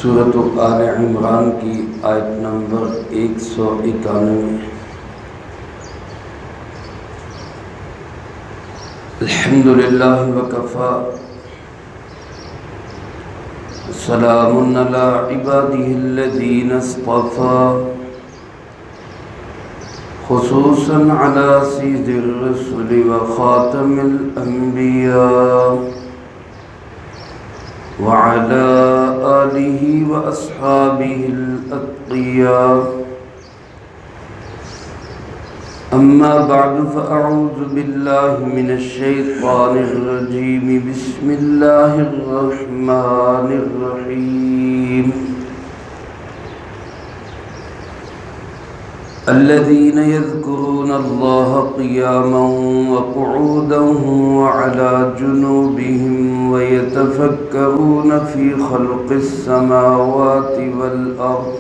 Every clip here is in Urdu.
سورۃ آل عمران کی آیت نمبر 191۔ الحمدللہ وکفی سلام علی عبادہ الذین اصطفی خصوصا علی سید الرسل وخاتم الانبیاء وعلى آلہ واصحابہ الاتقیاء۔ اما بعد فاعوذ باللہ من الشیطان الرجیم، بسم اللہ الرحمن الرحیم۔ الذين يذكرون الله قياما وقعودا وعلى جنوبهم ويتفكرون في خلق السماوات والأرض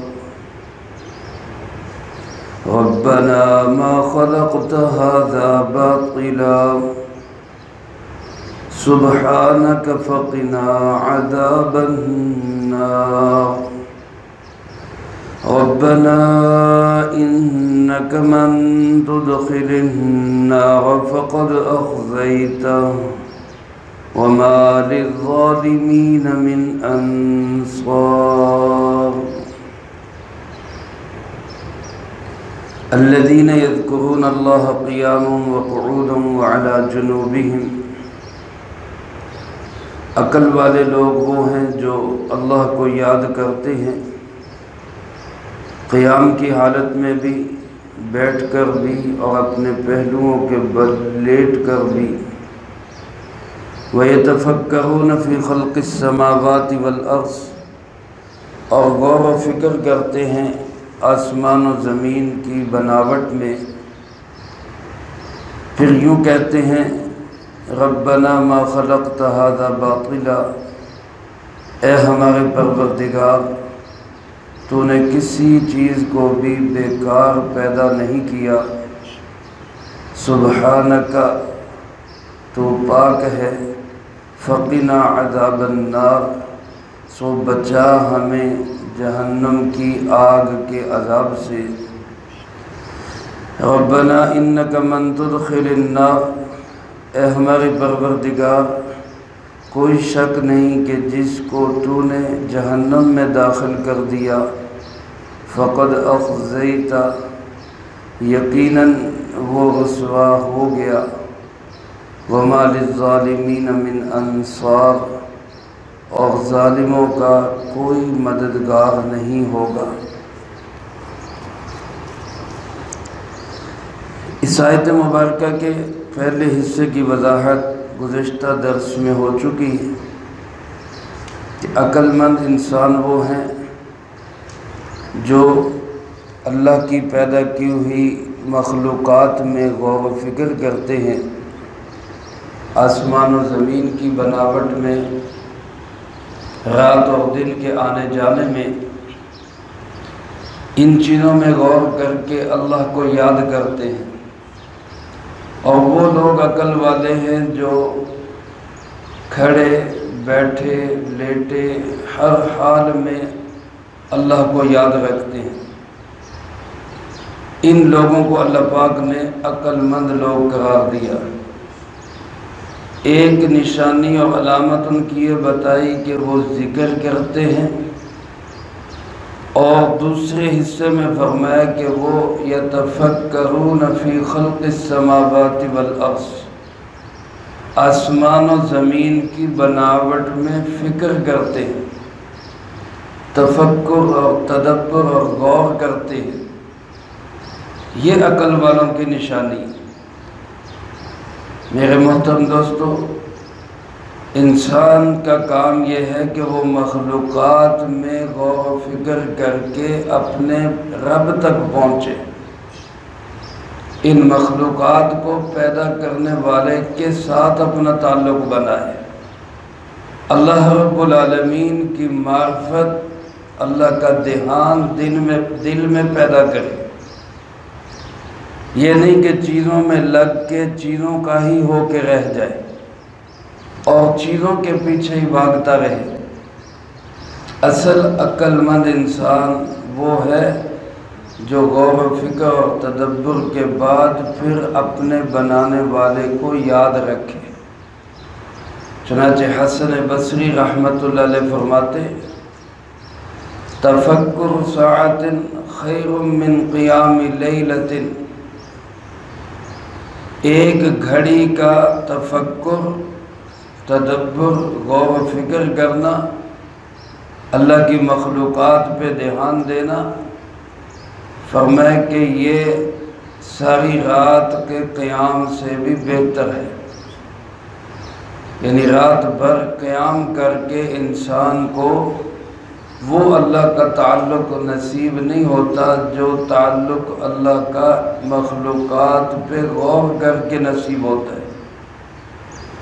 ربنا ما خلقت هذا باطلا سبحانك فقنا عذاب النار ربنا إنك من تدخل النار فقد أخزيته وما للظالمين من أنصار۔ الذين يذكرون الله قياما وقعودا وعلى جنوبهم، عقل والے لوگ وہ ہیں جو اللہ کو یاد کرتے ہیں، قیام کی حالت میں بھی، بیٹھ کر بھی اور اپنے پہلوؤں کے بل لیٹ کر بھی۔ وَيَتَفَكَّرُونَ فِي خَلْقِ السَّمَاوَاتِ وَالْأَرْضِ، اور غور و فکر کرتے ہیں آسمان و زمین کی بناوٹ میں، پھر یوں کہتے ہیں ربنا ما خلقت هذا باطلا، اے ہمارے پروردگار تو نے کسی چیز کو بھی بیکار پیدا نہیں کیا، سبحانک تو پاک ہے، فقنا عذاب النار سو بچا ہمیں جہنم کی آگ کے عذاب سے۔ ربنا انک من تدخل النار، اے ہمارے پروردگار کوئی شک نہیں کہ جس کو تو نے جہنم میں داخل کر دیا، فقد اخزیتا یقیناً وہ رسوا ہو گیا، وما للظالمین من انصار اور ظالموں کا کوئی مددگار نہیں ہوگا۔ اس آیت مبارکہ کے پہلے حصے کی وضاحت گزشتہ درس میں ہو چکی ہے کہ عقل مند انسان وہ ہیں جو اللہ کی پیدا کی ہوئی مخلوقات میں غور و فکر کرتے ہیں، آسمان و زمین کی بناوٹ میں، رات اور دن کے آنے جانے میں، ان چیزوں میں غور کر کے اللہ کو یاد کرتے ہیں۔ اور وہ لوگ عقل والے ہیں جو کھڑے بیٹھے لیٹے ہر حال میں اللہ کو یاد رکھتے ہیں۔ ان لوگوں کو اللہ پاک نے عقل مند لوگ قرار دیا۔ ایک نشانی اور علامت ان کی یہ بتائی کہ وہ ذکر کرتے ہیں، اور دوسرے حصے میں فرمایا کہ وہ یتفکرون فی خلق السماوات والارض، آسمان و زمین کی بناوٹ میں فکر کرتے ہیں، تفکر اور تدبر اور غور کرتے ہیں۔ یہ عقل والوں کی نشانی۔ میرے محترم دوستو، انسان کا کام یہ ہے کہ وہ مخلوقات میں غور و فکر کر کے اپنے رب تک پہنچے، ان مخلوقات کو پیدا کرنے والے کے ساتھ اپنا تعلق بنائے، اللہ رب العالمین کی معرفت، اللہ کا دھیان دل میں پیدا کرے۔ یہ نہیں کہ چیزوں میں لگ کے چیزوں کا ہی ہو کے رہ جائے اور چیزوں کے پیچھے ہی بھاگتا رہے۔ اصل عقل مند انسان وہ ہے جو غور و فکر اور تدبر کے بعد پھر اپنے بنانے والے کو یاد رکھے۔ چنانچہ حسن بصری رحمۃ اللہ علیہ فرماتے تفکر ساعت خیر من قیام لیلۃ، ایک گھڑی کا تفکر، تدبر، غور و فکر کرنا، اللہ کی مخلوقات پہ دھیان دینا، فرمائے کہ یہ ساری رات کے قیام سے بھی بہتر ہے۔ یعنی رات بھر قیام کر کے انسان کو وہ اللہ کا تعلق نصیب نہیں ہوتا جو تعلق اللہ کا مخلوقات پہ غور کر کے نصیب ہوتا ہے،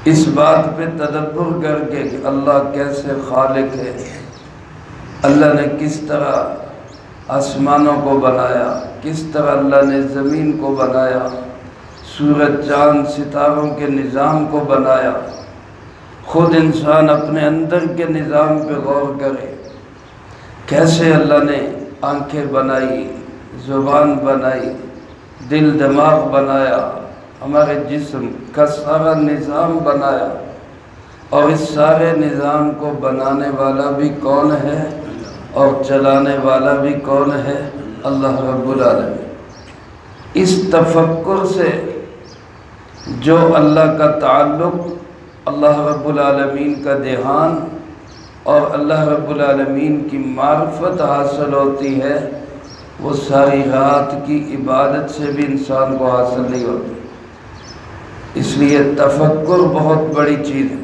اس بات پہ تدبر کر کے کہ اللہ کیسے خالق ہے، اللہ نے کس طرح آسمانوں کو بنایا، کس طرح اللہ نے زمین کو بنایا، سورج چاند ستاروں کے نظام کو بنایا، خود انسان اپنے اندر کے نظام پہ غور کرے، کیسے اللہ نے آنکھیں بنائی، زبان بنائی، دل دماغ بنایا، ہمارے جسم کا سارا نظام بنایا، اور اس سارے نظام کو بنانے والا بھی کون ہے اور چلانے والا بھی کون ہے؟ اللہ رب العالمین۔ اس تفکر سے جو اللہ کا تعلق، اللہ رب العالمین کا دھیان اور اللہ رب العالمین کی معرفت حاصل ہوتی ہے، وہ ساری رات کی عبادت سے بھی انسان کو حاصل نہیں ہوتی۔ اس لیے تفکر بہت بڑی چیز ہے،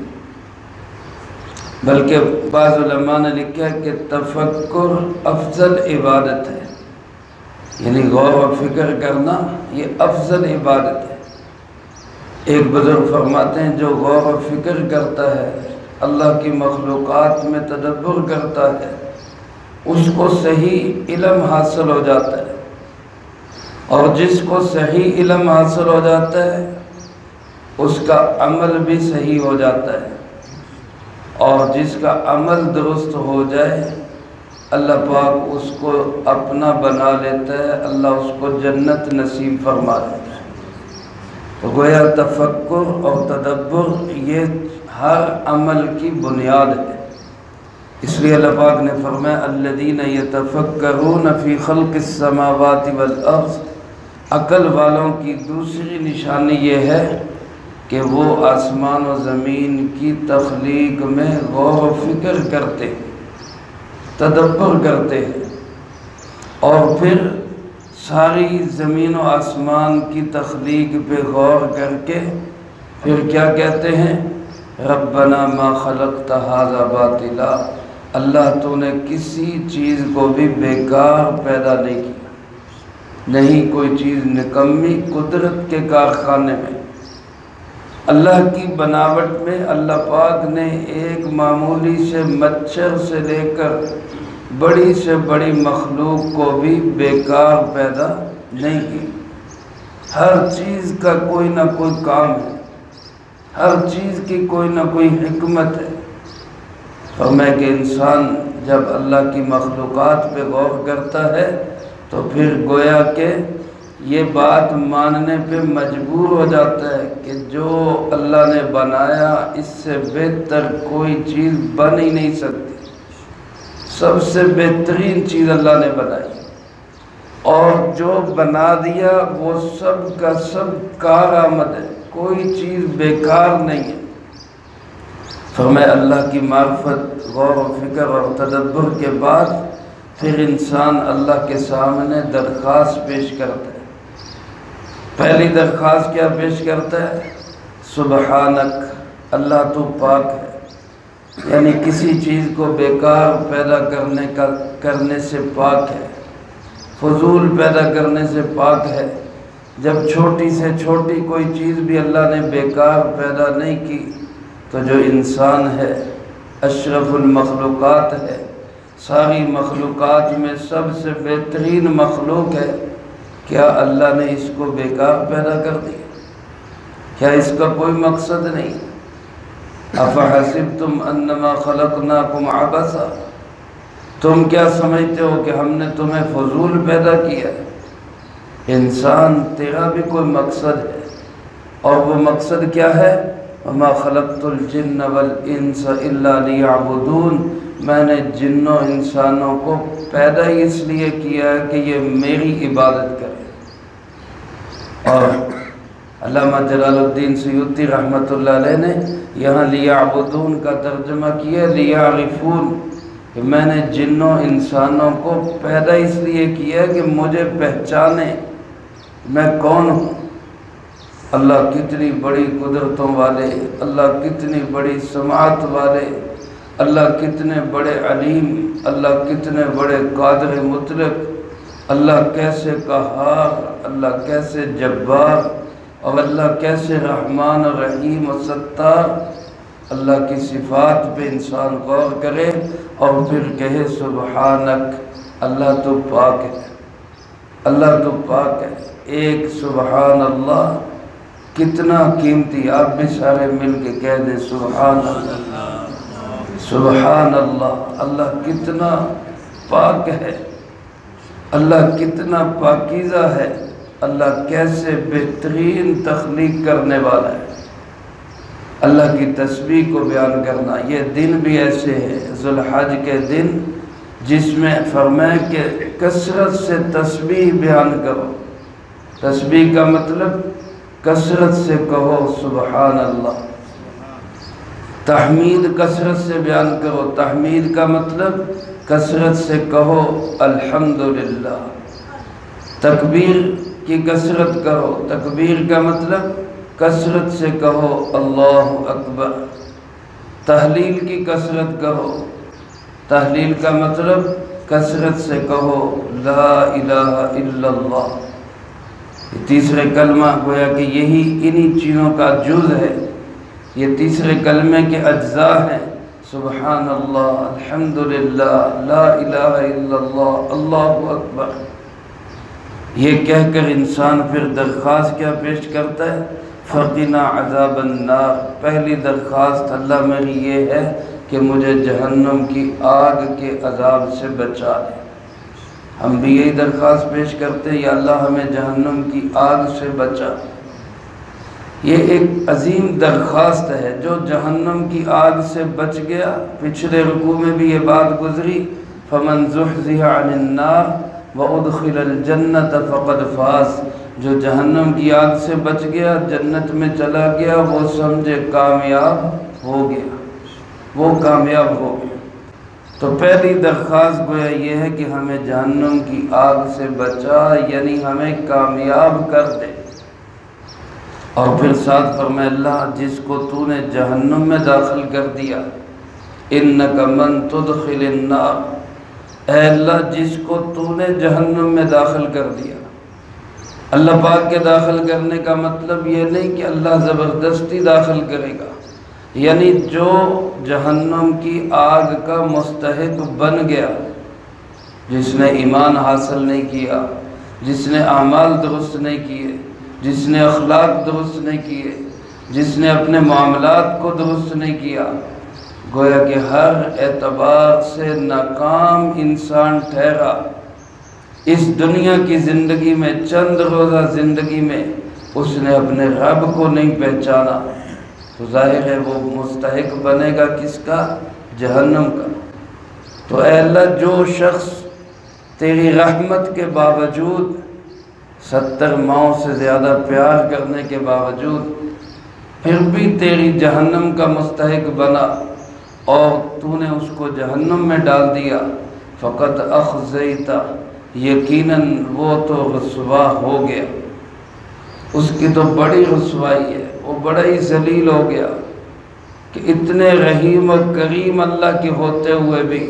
بلکہ بعض علماء نے لکھا کہ تفکر افضل عبادت ہے، یعنی غور و فکر کرنا یہ افضل عبادت ہے۔ ایک بزرگ فرماتے ہیں جو غور و فکر کرتا ہے، اللہ کی مخلوقات میں تدبر کرتا ہے، اس کو صحیح علم حاصل ہو جاتا ہے، اور جس کو صحیح علم حاصل ہو جاتا ہے اس کا عمل بھی صحیح ہو جاتا ہے، اور جس کا عمل درست ہو جائے اللہ پاک اس کو اپنا بنا لیتا ہے، اللہ اس کو جنت نصیب فرما دیتا ہے۔ تو گویا تفکر اور تدبر یہ ہر عمل کی بنیاد ہے۔ اس لیے اللہ پاک نے فرمایا الذین یتفکرون فی خلق السماوات والارض، عقل والوں کی دوسری نشانی یہ ہے کہ وہ آسمان و زمین کی تخلیق میں غور و فکر کرتے ہیں، تدبر کرتے ہیں، اور پھر ساری زمین و آسمان کی تخلیق پہ غور کر کے پھر کیا کہتے ہیں؟ ربنا ما خلقت ھذا باطلا، اللہ تو نے کسی چیز کو بھی بیکار پیدا نہیں کیا، نہیں کوئی چیز نکمی قدرت کے کارخانے میں، اللہ کی بناوٹ میں اللہ پاک نے ایک معمولی سے مچھر سے لے کر بڑی سے بڑی مخلوق کو بھی بیکار پیدا نہیں کی۔ ہر چیز کا کوئی نہ کوئی کام ہے، ہر چیز کی کوئی نہ کوئی حکمت ہے۔ فرمایا کہ انسان جب اللہ کی مخلوقات پہ غور کرتا ہے تو پھر گویا کہ یہ بات ماننے پہ مجبور ہو جاتا ہے کہ جو اللہ نے بنایا اس سے بہتر کوئی چیز بن ہی نہیں سکتی، سب سے بہترین چیز اللہ نے بنائی، اور جو بنا دیا وہ سب کا سب کارآمد ہے، کوئی چیز بیکار نہیں ہے۔ فرمایا اللہ کی معرفت، غور و فکر اور تدبر کے بعد پھر انسان اللہ کے سامنے درخواست پیش کرتا ہے۔ پہلی درخواست کیا پیش کرتا ہے؟ سبحانک، اللہ تو پاک ہے، یعنی کسی چیز کو بیکار پیدا کرنے سے پاک ہے، فضول پیدا کرنے سے پاک ہے۔ جب چھوٹی سے چھوٹی کوئی چیز بھی اللہ نے بیکار پیدا نہیں کی تو جو انسان ہے اشرف المخلوقات ہے، ساری مخلوقات میں سب سے بہترین مخلوق ہے، کیا اللہ نے اس کو بیکار پیدا کر دیا؟ کیا اس کا کوئی مقصد نہیں؟ افحسبتم انما خلقناکم عبثا، تم کیا سمجھتے ہو کہ ہم نے تمہیں فضول پیدا کیا ہے؟ انسان تیرا بھی کوئی مقصد ہے، اور وہ مقصد کیا ہے؟ وَمَا خَلَقْتُ الْجِنَّ وَالْإِنسَ إِلَّا لِيَعْبُدُونَ، میں نے جنوں انسانوں کو پیدا ہی اس لیے کیا ہے کہ یہ میری عبادت کرے۔ اور علامہ جلال الدین سیوطی رحمۃ اللہ علیہ نے یہاں لیعبدون کا ترجمہ کیا لیعرفون، کہ میں نے جنوں انسانوں کو پیدا اس لیے کیا کہ مجھے پہچانے میں کون ہوں۔ اللہ کتنی بڑی قدرتوں والے، اللہ کتنی بڑی سماعت والے، اللہ کتنے بڑے علیم، اللہ کتنے بڑے قادر مطلق، اللہ کیسے قہار، اللہ کیسے جبار، اور اللہ کیسے رحمان و رحیم و ستار۔ اللہ کی صفات پہ انسان غور کرے اور پھر کہے سبحانک، اللہ تو پاک ہے، اللہ تو پاک ہے۔ ایک سبحان اللہ کتنا قیمتی، آپ بھی سارے مل کے کہہ دیں سبحان اللہ، سبحان اللہ۔ اللہ کتنا پاک ہے، اللہ کتنا پاکیزہ ہے، اللہ کیسے بہترین تخلیق کرنے والا ہے۔ اللہ کی تسبیح کو بیان کرنا، یہ دن بھی ایسے ہے ذوالحج کے دن جس میں فرمائے کہ کثرت سے تسبیح بیان کرو۔ تسبیح کا مطلب کثرت سے کہو سبحان اللہ، تحمید کثرت سے بیان کرو، تحمید کا مطلب کثرت سے کہو الحمدللہ، تکبیر کی کثرت کرو، تکبیر کا مطلب کثرت سے کہو اللہ اکبر، تحلیل کی کثرت کرو، تحلیل کا مطلب کثرت سے کہو لا الہ الا اللہ۔ تیسرے کلمہ گویا کہ یہی انہی چیزوں کا جز ہے، یہ تیسرے کلمے کے اجزاء ہیں، سبحان اللہ، الحمدللہ، لا الہ الا اللہ، اللہ اکبر۔ یہ کہہ کر انسان پھر درخواست کیا پیش کرتا ہے؟ فقنا عذاب النار، پہلی درخواست اللہ میری یہ ہے کہ مجھے جہنم کی آگ کے عذاب سے بچا دے۔ ہم بھی یہی درخواست پیش کرتے ہیں، یا اللہ ہمیں جہنم کی آگ سے بچا۔ یہ ایک عظیم درخواست ہے، جو جہنم کی آگ سے بچ گیا، پچھلے رکوع میں بھی یہ بات گزری، فمن زحزح عن النار وادخل الجنت فقد فاز، جو جہنم کی آگ سے بچ گیا، جنت میں چلا گیا، وہ سمجھے کامیاب ہو گیا، وہ کامیاب ہو گیا۔ تو پہلی درخواست گویا یہ ہے کہ ہمیں جہنم کی آگ سے بچا، یعنی ہمیں کامیاب کر دے۔ اور پھر ساتھ فرمائے اللہ جس کو تو نے جہنم میں داخل کر دیا، انک من تدخل النار، اے اللہ جس کو تو نے جہنم میں داخل کر دیا۔ اللہ پاک کے داخل کرنے کا مطلب یہ نہیں کہ اللہ زبردستی داخل کرے گا، یعنی جو جہنم کی آگ کا مستحق بن گیا، جس نے ایمان حاصل نہیں کیا، جس نے اعمال درست نہیں کیے، جس نے اخلاق درست نہیں کیے، جس نے اپنے معاملات کو درست نہیں کیا، گویا کہ ہر اعتبار سے ناکام انسان ٹھہرا۔ اس دنیا کی زندگی میں، چند روزہ زندگی میں اس نے اپنے رب کو نہیں پہچانا، تو ظاہر ہے وہ مستحق بنے گا کس کا؟ جہنم کا۔ تو اے اللہ جو شخص تیری رحمت کے باوجود، 70 ماؤں سے زیادہ پیار کرنے کے باوجود پھر بھی تیری جہنم کا مستحق بنا اور تو نے اس کو جہنم میں ڈال دیا، فقط اخزیتا، یقیناً وہ تو رسوا ہو گیا، اس کی تو بڑی رسوائی ہے، وہ بڑا ہی ذلیل ہو گیا کہ اتنے رحیم و کریم اللہ کے ہوتے ہوئے بھی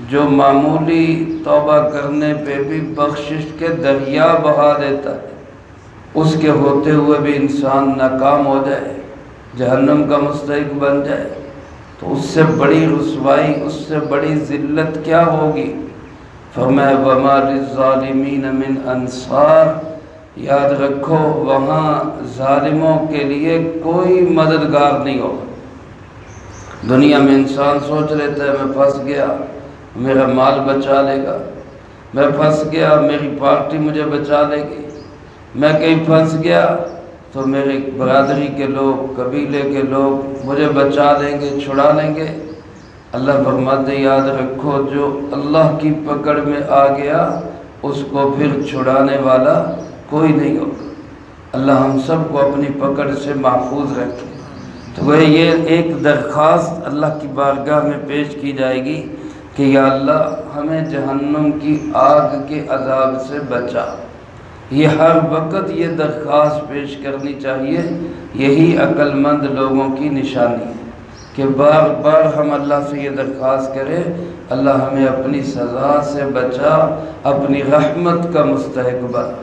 جو معمولی توبہ کرنے پہ بھی بخشش کے دریا بہا دیتا ہے، اس کے ہوتے ہوئے بھی انسان ناکام ہو جائے، جہنم کا مستحق بن جائے، تو اس سے بڑی رسوائی، اس سے بڑی ذلت کیا ہوگی؟ فرمایا وَمَا لِلظَّالِمِينَ مِنْ أَنصَارٍ، یاد رکھو وہاں ظالموں کے لیے کوئی مددگار نہیں ہوگا۔ دنیا میں انسان سوچ لیتا ہے میں پھنس گیا، میرا مال بچا لے گا، میں پھنس گیا میری پارٹی مجھے بچا لے گی، میں کہیں پھنس گیا تو میری برادری کے لوگ، قبیلے کے لوگ مجھے بچا لیں گے، چھڑا لیں گے۔ اللہ فرماتے یاد رکھو جو اللہ کی پکڑ میں آ گیا اس کو پھر چھڑانے والا کوئی نہیں ہوگا۔ اللہ ہم سب کو اپنی پکڑ سے محفوظ رکھے۔ تو وہ یہ ایک درخواست اللہ کی بارگاہ میں پیش کی جائے گی کہ یا اللہ ہمیں جہنم کی آگ کے عذاب سے بچا۔ یہ ہر وقت یہ درخواست پیش کرنی چاہیے۔ یہی عقل مند لوگوں کی نشانی ہے کہ بار بار ہم اللہ سے یہ درخواست کریں اللہ ہمیں اپنی سزا سے بچا، اپنی رحمت کا مستحق بنا۔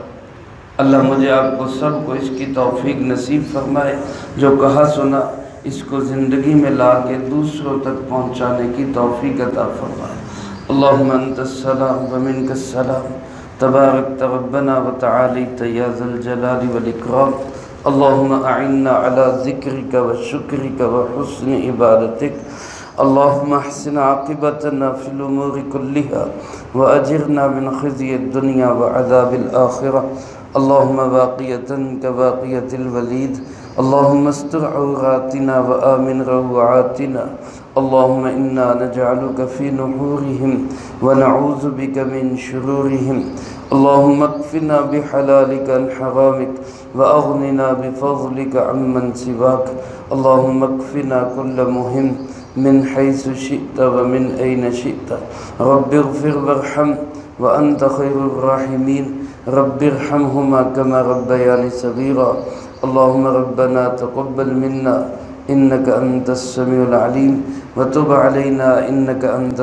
اللہ مجھے آپ کو سب کو اس کی توفیق نصیب فرمائے، جو کہا سنا اس کو زندگی میں لا کے دوسروں تک پہنچانے کی توفیق عطا فرمائے۔ اللہم انت السلام ومنک السلام، تبارکت ربنا وتعالیت یا ذا الجلال والاکرام۔ اللہم اعنا علی ذکرک وشکرک وحسن عبادتک۔ اللہم احسن عاقبتنا فی الامور کلها واجرنا من خزی الدنیا وعذاب الآخرہ۔ اللہم باقیتا کباقیت الولید، اللہم استر عوراتنا وآمن روعاتنا۔ اللہم انا نجعلک فی نحورہم ونعوذ بک من شرورہم۔ اللہم اکفنا بحلالک عن حرامک واغننا بفضلک عمن سواک۔ اللہم اکفنا کل مہم من حیث شئت ومن این شئت۔ رب اغفر وارحم وانت خیر الراحمین۔ رب ارحمہما کما ربیانی صغیرا۔ اللہم ربنا تقبل منا انک انت السمیع العلیم وتب علینا انک انت